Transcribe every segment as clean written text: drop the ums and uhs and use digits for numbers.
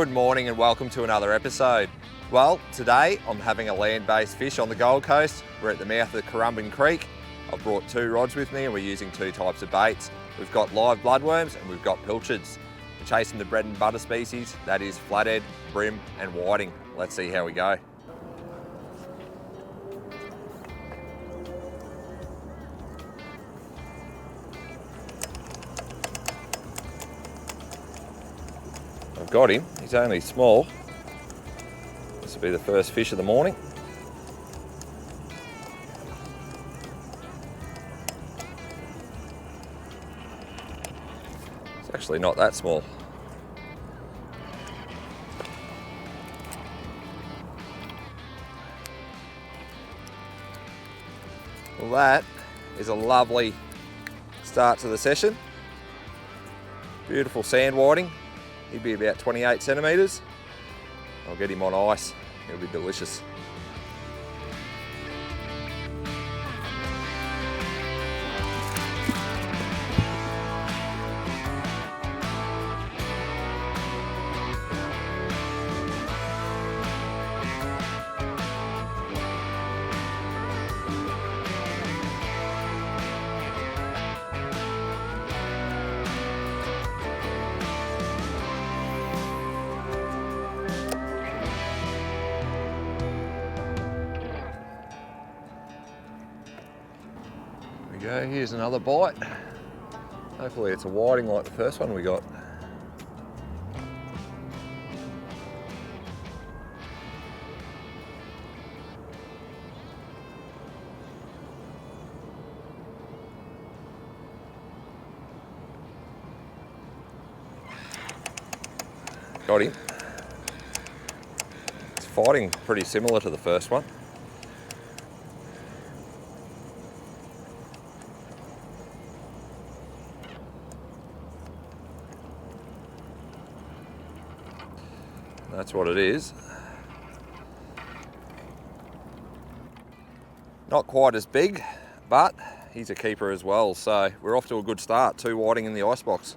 Good morning and welcome to another episode. Well, today I'm having a land-based fish on the Gold Coast. We're at the mouth of the Currumbin Creek. I've brought two rods with me and we're using two types of baits. We've got live bloodworms and we've got pilchards. We're chasing the bread and butter species, that is flathead, brim and whiting. Let's see how we go. I've got him, he's only small. This will be the first fish of the morning. It's actually not that small. Well, that is a lovely start to the session. Beautiful sand whiting. He'd be about 28 centimetres. I'll get him on ice. It'll be delicious. Go, here's another bite. Hopefully it's a whiting like the first one we got. Got him. It's fighting pretty similar to the first one. That's what it is. Not quite as big, but he's a keeper as well, so we're off to a good start. Two whiting in the icebox.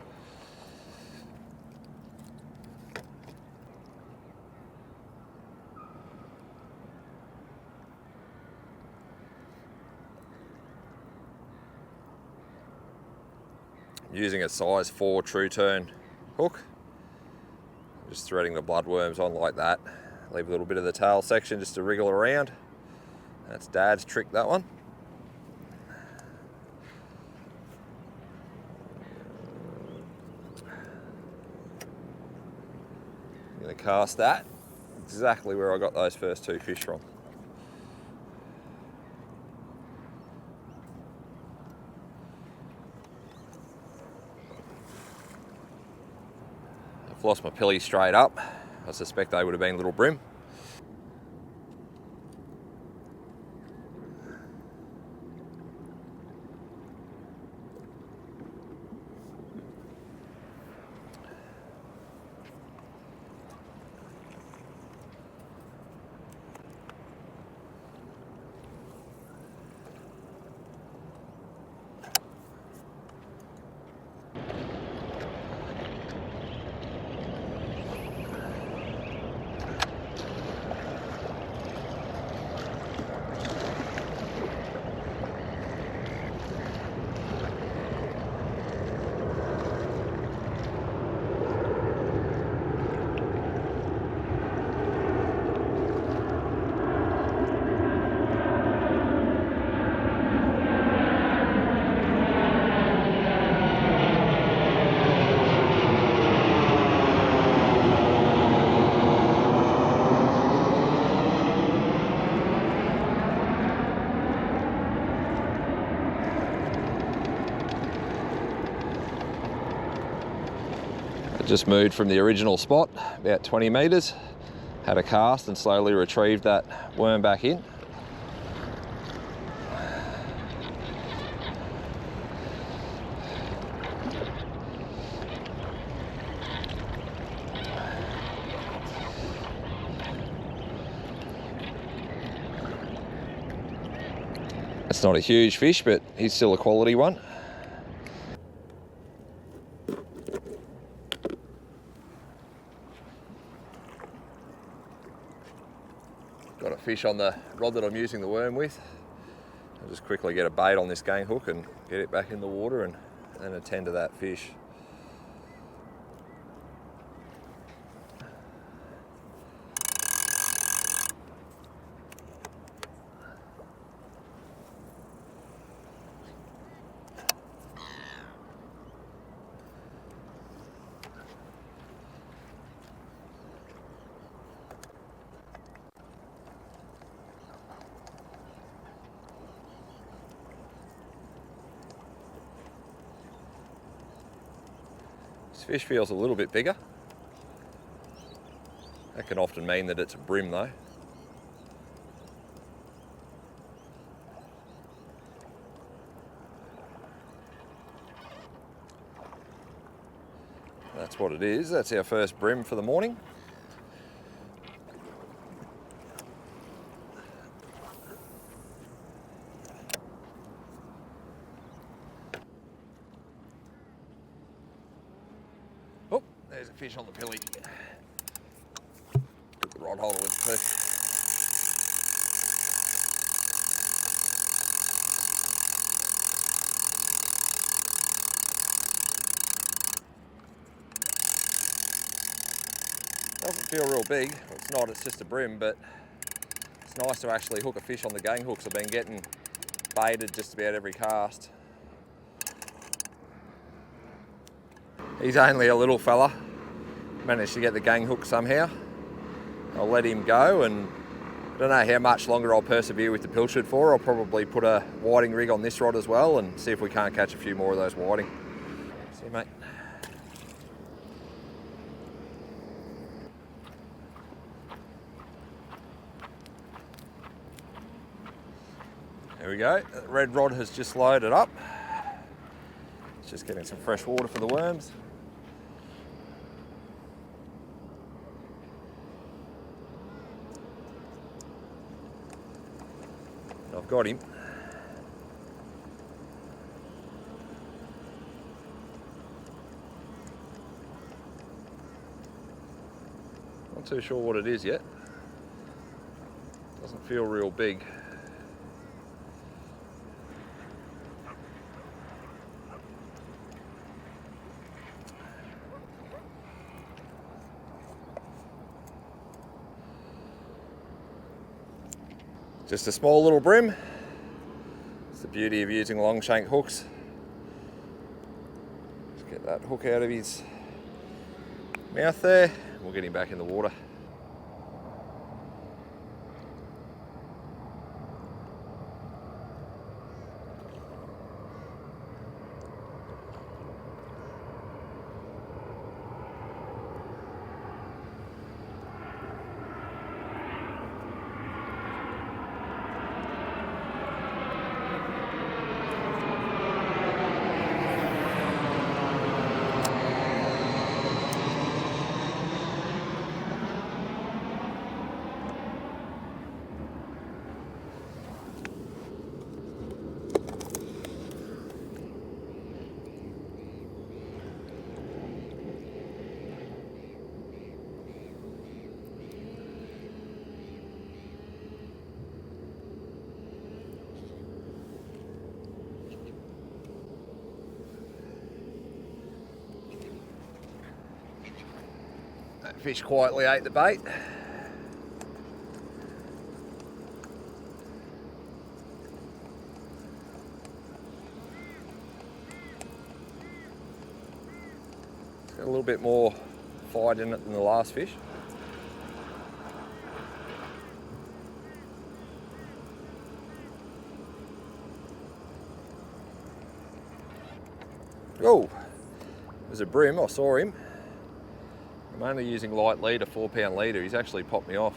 Using a size 4 true turn hook. Just threading the bloodworms on like that. Leave a little bit of the tail section just to wriggle around. That's Dad's trick, that one. I'm going to cast that exactly where I got those first two fish from. I've lost my pilly straight up. I suspect they would have been little brim. Just moved from the original spot, about 20 metres, had a cast and slowly retrieved that worm back in. It's not a huge fish, but he's still a quality one. Got a fish on the rod that I'm using the worm with. I'll just quickly get a bait on this gang hook and get it back in the water and attend to that fish. This fish feels a little bit bigger. That can often mean that it's a brim though. That's what it is. That's our first brim for the morning. Oh, there's a fish on the pilly. Put the rod holder with it too. Doesn't feel real big. Well, it's not, it's just a brim, but it's nice to actually hook a fish on the gang hooks. I've been getting baited just about every cast. He's only a little fella. Managed to get the gang hook somehow. I'll let him go, and I don't know how much longer I'll persevere with the pilchard for. I'll probably put a whiting rig on this rod as well and see if we can't catch a few more of those whiting. See you, mate. There we go, the red rod has just loaded up. It's just getting some fresh water for the worms. I've got him. Not too sure what it is yet. Doesn't feel real big. Just a small little brim. It's the beauty of using long shank hooks. Just get that hook out of his mouth there. We'll get him back in the water. That fish quietly ate the bait. It's got a little bit more fight in it than the last fish. Oh, there's a brim, I saw him. I'm only using light lead, a 4-pound leader. He's actually popped me off.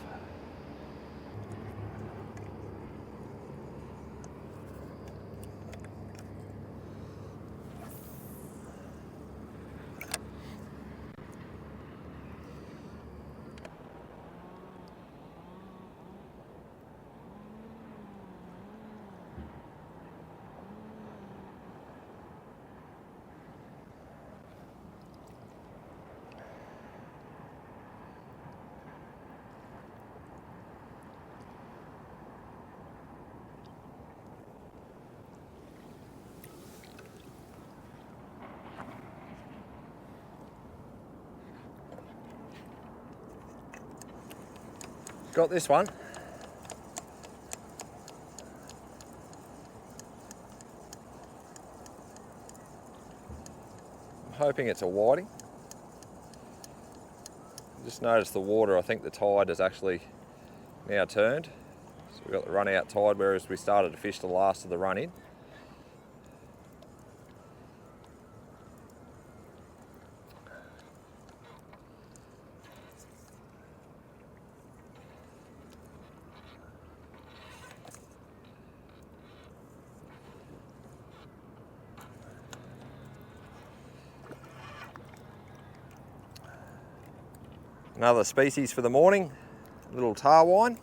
Got this one. I'm hoping it's a whiting. Just noticed the water, I think the tide has actually now turned. So we've got the run out tide, whereas we started to fish the last of the run in. Another species for the morning, little tarwine.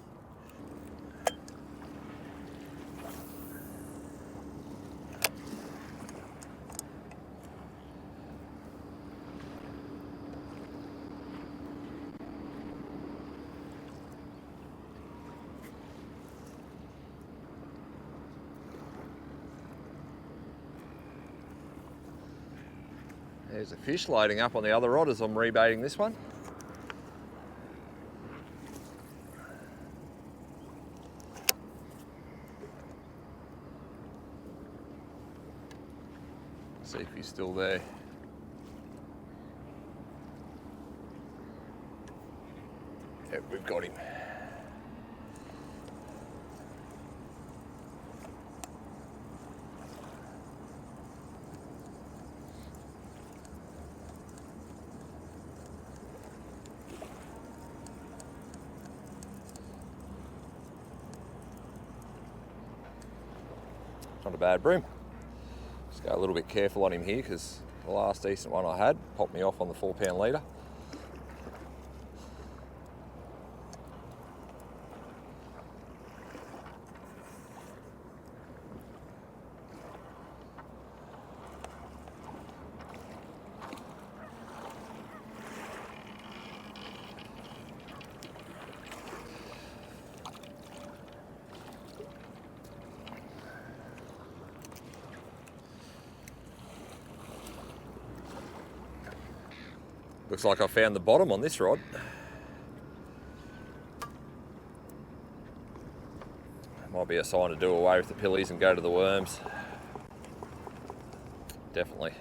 There's a fish loading up on the other rod as I'm rebaiting this one. See if he's still there. Yep, we've got him. Not a bad bream. Just go a little bit careful on him here because the last decent one I had popped me off on the 4-pound leader. Looks like I found the bottom on this rod. Might be a sign to do away with the pillies and go to the worms. Definitely.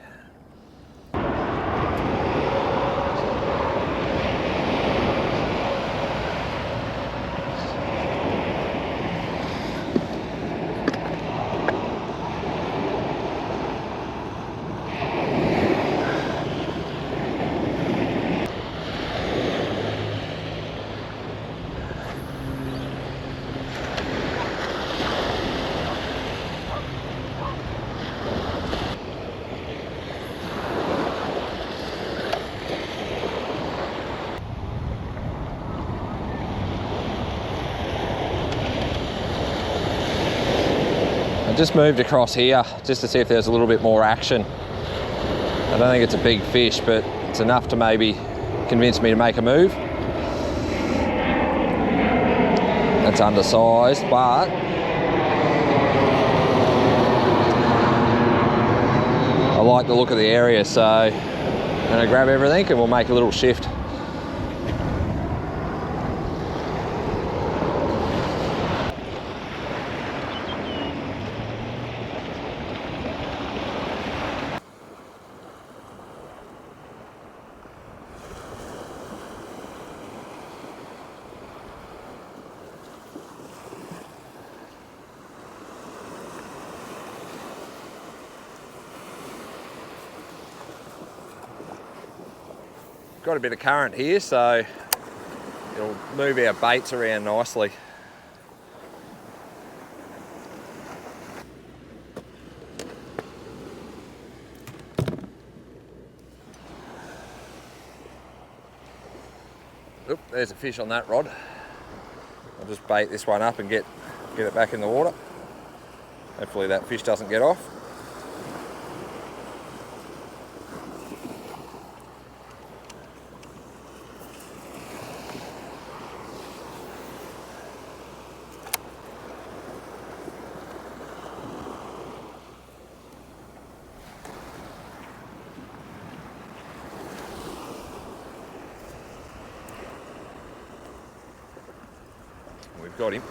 Just moved across here just to see if there's a little bit more action. I don't think it's a big fish, but it's enough to maybe convince me to make a move. That's undersized, but I like the look of the area, so I'm gonna grab everything and we'll make a little shift. Got a bit of current here, so it'll move our baits around nicely. Oop, there's a fish on that rod. I'll just bait this one up and get it back in the water. Hopefully that fish doesn't get off. we've got him.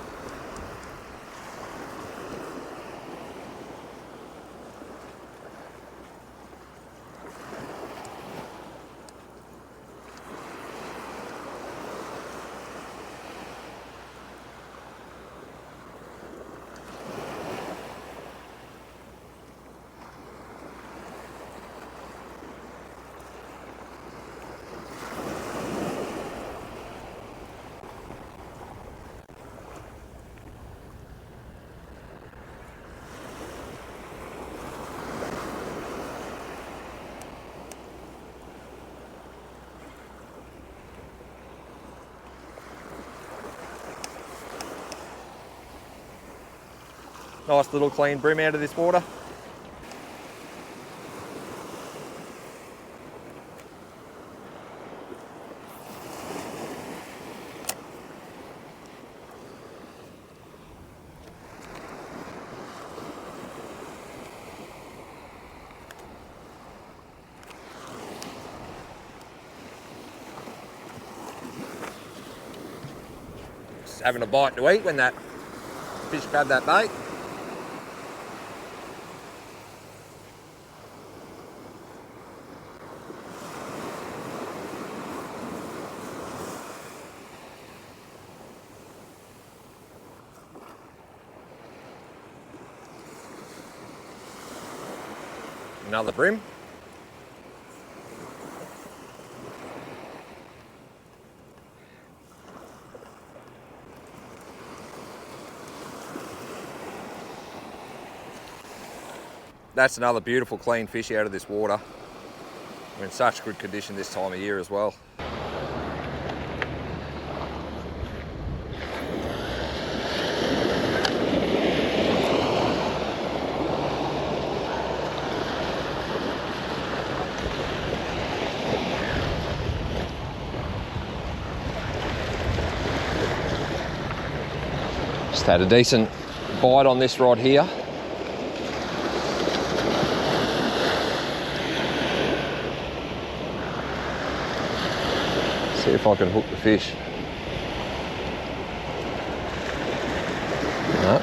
Nice little clean brim out of this water. Just having a bite to eat when that fish grabbed that bait. Another brim. That's another beautiful clean fish out of this water. We're in such good condition this time of year as well. Just had a decent bite on this rod here. See if I can hook the fish. No.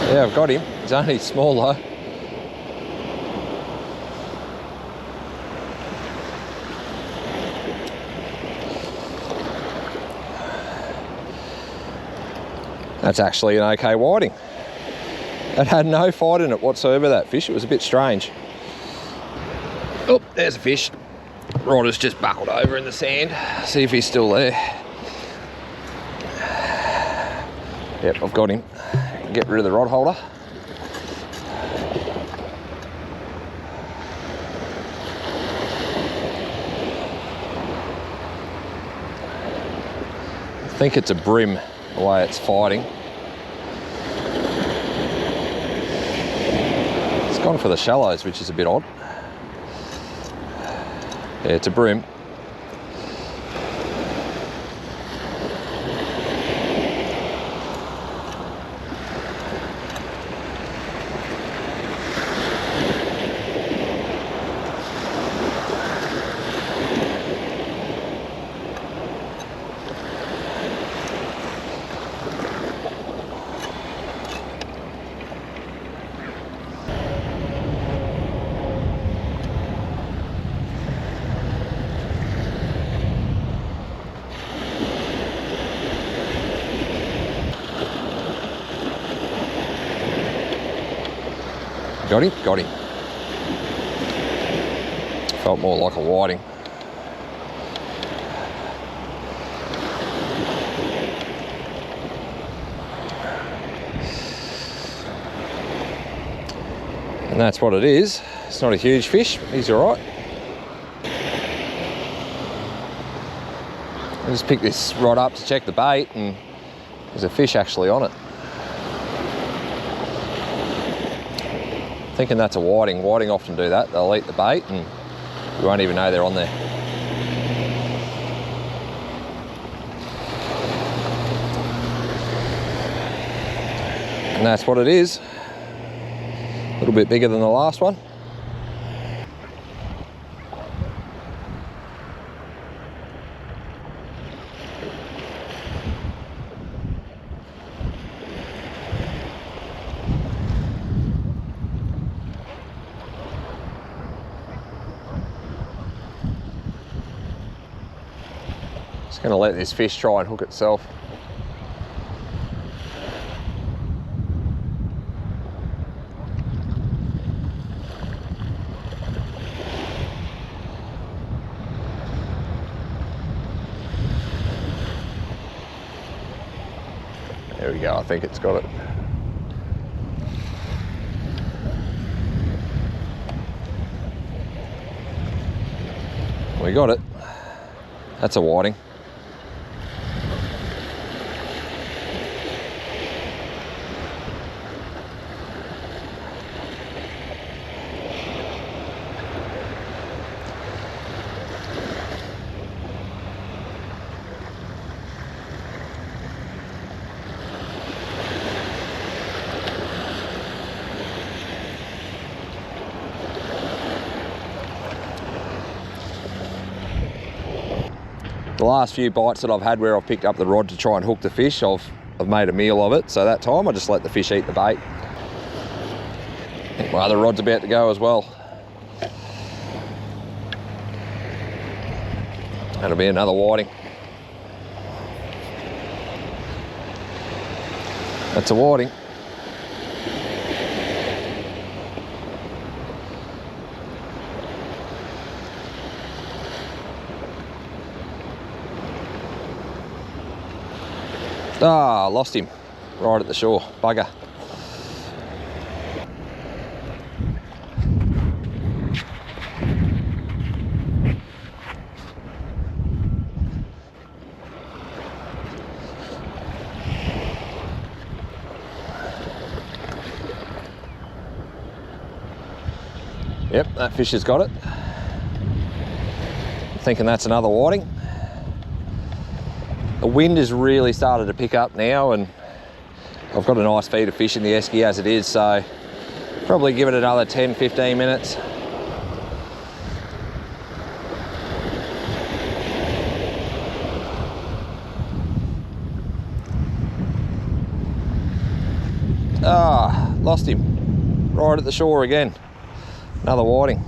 Yeah, I've got him. He's only small though. That's actually an okay whiting. It had no fight in it whatsoever, that fish. It was a bit strange. Oh, there's a fish. Rod has just buckled over in the sand. See if he's still there. Yep, I've got him. Get rid of the rod holder. I think it's a brim, the way it's fighting. It's gone for the shallows, which is a bit odd. Yeah, it's a brim. Got him? Got him. Felt more like a whiting. And that's what it is. It's not a huge fish, but he's all right. I just picked this rod up to check the bait, and there's a fish actually on it. Thinking that's a whiting. Whiting often do that. They'll eat the bait and you won't even know they're on there. And that's what it is. A little bit bigger than the last one. Just going to let this fish try and hook itself. There we go, I think it's got it. We got it. That's a whiting. The last few bites that I've had where I've picked up the rod to try and hook the fish, I've made a meal of it. So that time I just let the fish eat the bait. I think my other rod's about to go as well. That'll be another whiting. That's a whiting. Ah, lost him right at the shore. Bugger. Yep, that fish has got it. I'm thinking that's another whiting. The wind has really started to pick up now and I've got a nice feed of fish in the esky as it is, so probably give it another 10-15 minutes. Ah, lost him right at the shore again. Another whiting.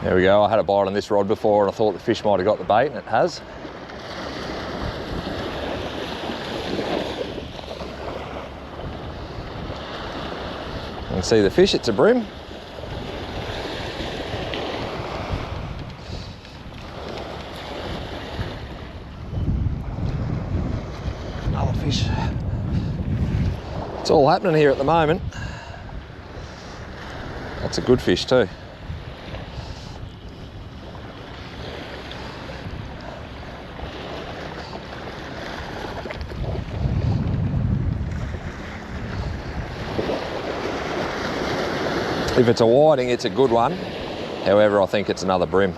There we go, I had a bite on this rod before and I thought the fish might have got the bait, and it has. You can see the fish, it's a brim. Another fish. It's all happening here at the moment. That's a good fish too. If it's a whiting, it's a good one. However, I think it's another brim.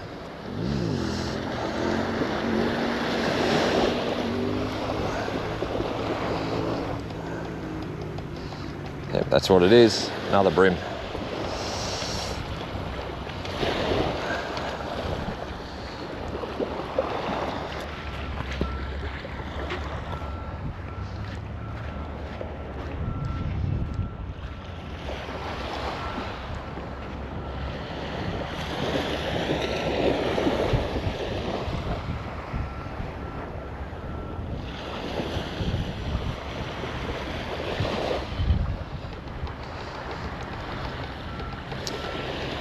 Yep, that's what it is, another brim.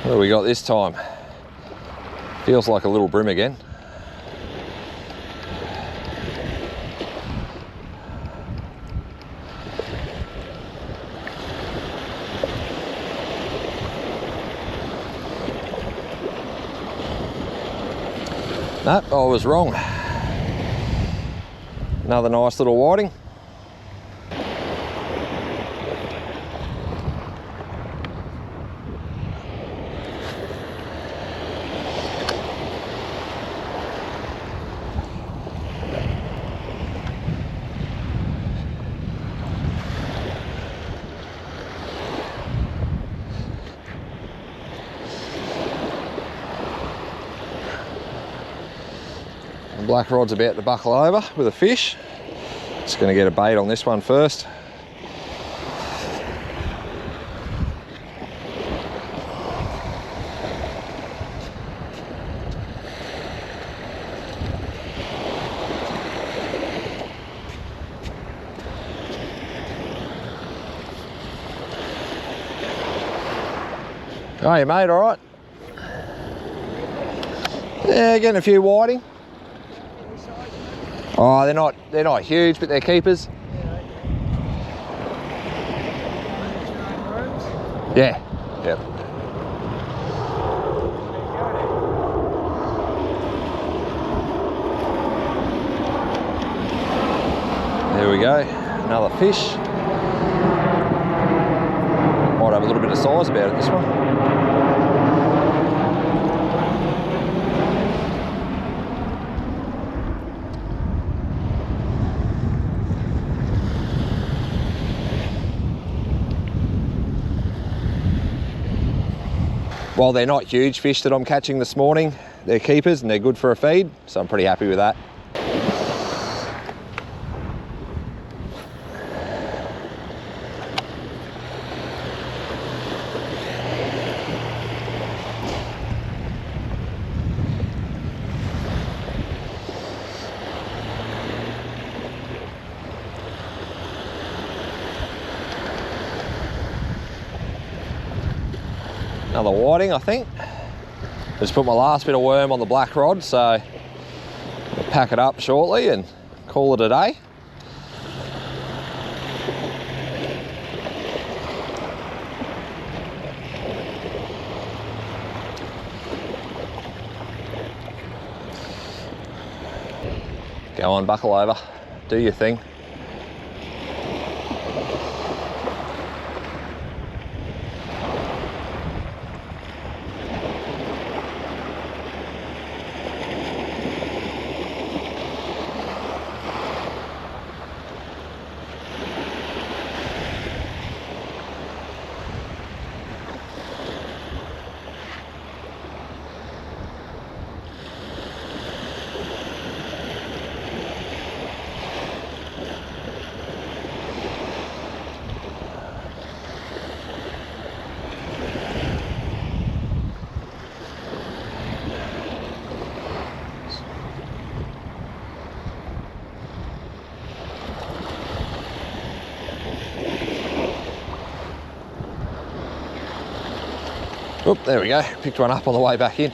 What do we got this time? Feels like a little brim again. Nope, I was wrong. Another nice little whiting. The black rod's about to buckle over with a fish. Just going to get a bait on this one first. Oh, you mate, all right? Yeah, getting a few whiting. Oh, they're not huge, but they're keepers. Yeah. Yep. There we go. Another fish. Might have a little bit of size about it, this one. While they're not huge fish that I'm catching this morning, they're keepers and they're good for a feed, so I'm pretty happy with that. Another whiting, I think. Just put my last bit of worm on the black rod, so I'll pack it up shortly and call it a day. Go on, buckle over, do your thing. Oop, there we go, picked one up on the way back in.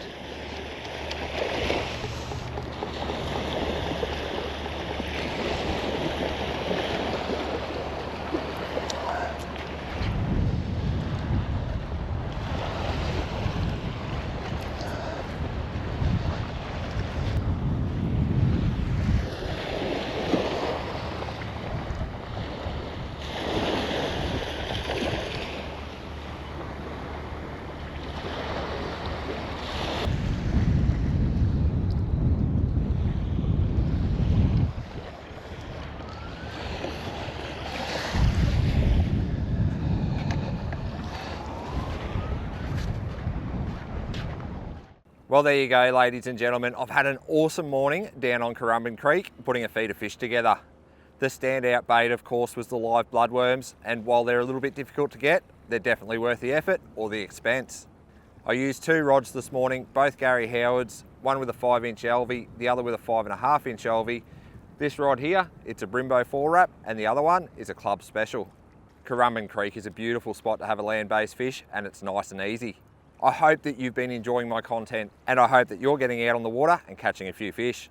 Well, there you go, ladies and gentlemen. I've had an awesome morning down on Currumbin Creek, putting a feed of fish together. The standout bait, of course, was the live bloodworms, and while they're a little bit difficult to get, they're definitely worth the effort or the expense. I used two rods this morning, both Gary Howard's, one with a 5-inch LV, the other with a 5.5-inch LV. This rod here, it's a Brimbo 4-wrap, and the other one is a Club Special. Currumbin Creek is a beautiful spot to have a land-based fish, and it's nice and easy. I hope that you've been enjoying my content, and I hope that you're getting out on the water and catching a few fish.